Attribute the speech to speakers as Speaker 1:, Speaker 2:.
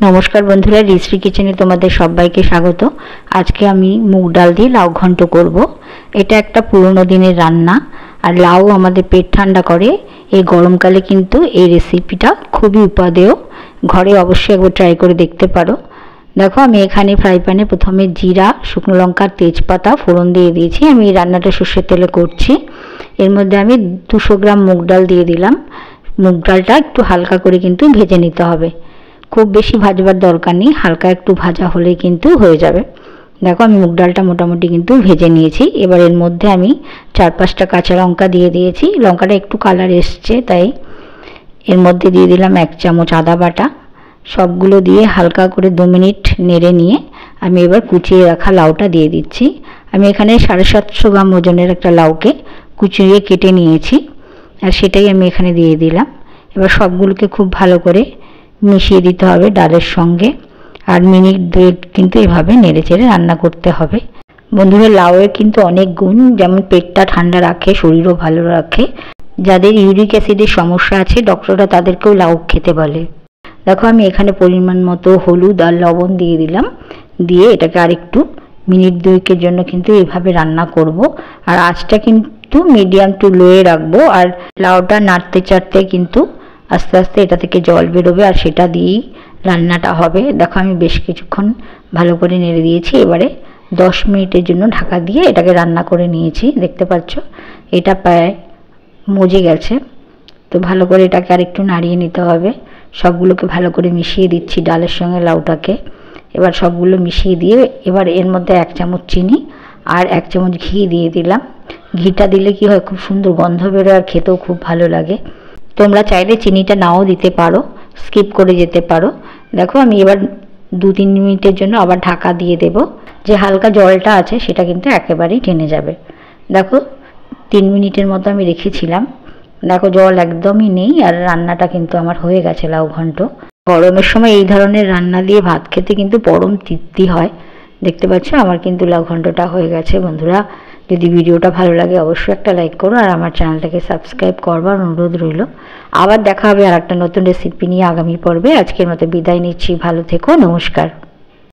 Speaker 1: নমস্কার বন্ধুরা, রিশ্রী কিচেনে তোমাদের সবাইকে স্বাগত। আজকে আমি মুগ ডাল দিয়ে লাউ ঘন্ট করব। এটা একটা পুরনো দিনের রান্না, আর লাউ আমাদের পেট ঠান্ডা করে। এই গরমকালে কিন্তু এই রেসিপিটা খুবই উপাদেয়। ঘরে অবশ্যই একবার ট্রাই করে দেখতে পারো। দেখো, আমি এখানে ফ্রাই প্যানে প্রথমে জিরা, শুকনো লঙ্কা, তেজপাতা ফোড়ন দিয়ে দিয়েছি। আমি এই রান্নাটা সর্ষের তেলে করছি। এর মধ্যে আমি 200 গ্রাম মুগ ডাল দিয়ে দিলাম। মুগ ডালটা একটু হালকা করে কিন্তু ভেজে নিতে হবে, খুব বেশি ভাজবার দরকার নেই, হালকা একটু ভাজা হলেই কিন্তু হয়ে যাবে। দেখো, আমি মুগ ডালটা মোটামুটি কিন্তু ভেজে নিয়েছি। এবার এর মধ্যে আমি 4-5টা কাঁচা লঙ্কা দিয়ে দিয়েছি। লঙ্কাটা একটু কালার এসছে, তাই এর মধ্যে দিয়ে দিলাম 1 চামচ আদা বাটা। সবগুলো দিয়ে হালকা করে 2 মিনিট নেড়ে নিয়ে আমি এবার কুচিয়ে রাখা লাউটা দিয়ে দিচ্ছি। আমি এখানে 750 গ্রাম ওজনের একটা লাউকে কুচিয়ে কেটে নিয়েছি, আর সেটাই আমি এখানে দিয়ে দিলাম। এবার সবগুলোকে খুব ভালো করে মিশিয়ে দিতে হবে ডালের সঙ্গে, আর মিনিট 2 কিন্তু এভাবে নেড়ে চেড়ে রান্না করতে হবে। বন্ধুরা, লাউয়ের কিন্তু অনেক গুণ, যেমন পেটটা ঠান্ডা রাখে, শরীরও ভালো রাখে। যাদের ইউরিক অ্যাসিডের সমস্যা আছে, ডক্টররা তাদেরকেও লাউ খেতে বলে। দেখো, আমি এখানে পরিমাণ মতো হলুদ আর লবণ দিয়ে দিলাম। দিয়ে এটাকে আরেকটু মিনিট 2 জন্য কিন্তু এভাবে রান্না করব। আর আঁচটা কিন্তু মিডিয়াম টু লোয়ে রাখবো। আর লাউটা নাড়তে চাড়তে কিন্তু আস্তে আস্তে এটা থেকে জল বেরোবে, আর সেটা দিয়েই রান্নাটা হবে। দেখো, আমি বেশ কিছুক্ষণ ভালো করে নেড়ে দিয়েছি। এবারে 10 মিনিটের জন্য ঢাকা দিয়ে এটাকে রান্না করে নিয়েছি। দেখতে পাচ্ছ এটা প্রায় মজে গেছে। তো ভালো করে এটাকে আরেকটু নাড়িয়ে নিতে হবে। সবগুলোকে ভালো করে মিশিয়ে দিচ্ছি ডালের সঙ্গে লাউটাকে। এবার সবগুলো মিশিয়ে দিয়ে এবার এর মধ্যে 1 চামচ চিনি আর 1 চামচ ঘি দিয়ে দিলাম। ঘিটা দিলে কি হয়, খুব সুন্দর গন্ধ বেরোয়, আর খেতেও খুব ভালো লাগে। তোমরা চাইলে চিনিটা নাও দিতে পারো, স্কিপ করে যেতে পারো। দেখো, আমি এবার 2-3 মিনিটের জন্য আবার ঢাকা দিয়ে দেব। যে হালকা জলটা আছে সেটা কিন্তু একেবারেই টেনে যাবে। দেখো, 3 মিনিটের মতো আমি রেখেছিলাম। দেখো, জল একদমই নেই, আর রান্নাটা কিন্তু আমার হয়ে গেছে লাউ ঘন্ট। গরমের সময় এই ধরনের রান্না দিয়ে ভাত খেতে কিন্তু পরম তৃপ্তি হয়। দেখতে পাচ্ছ আমার কিন্তু লাউ ঘন্টটা হয়ে গেছে। বন্ধুরা, যদি ভিডিওটা ভালো লাগে অবশ্যই একটা লাইক করো, আর আমার চ্যানেলটাকে সাবস্ক্রাইব করবার অনুরোধ রইল। আবার দেখা হবে আর একটা নতুন রেসিপি নিয়ে আগামী পর্বে। আজকের মতো বিদায় নিচ্ছি, ভালো থেকো, নমস্কার।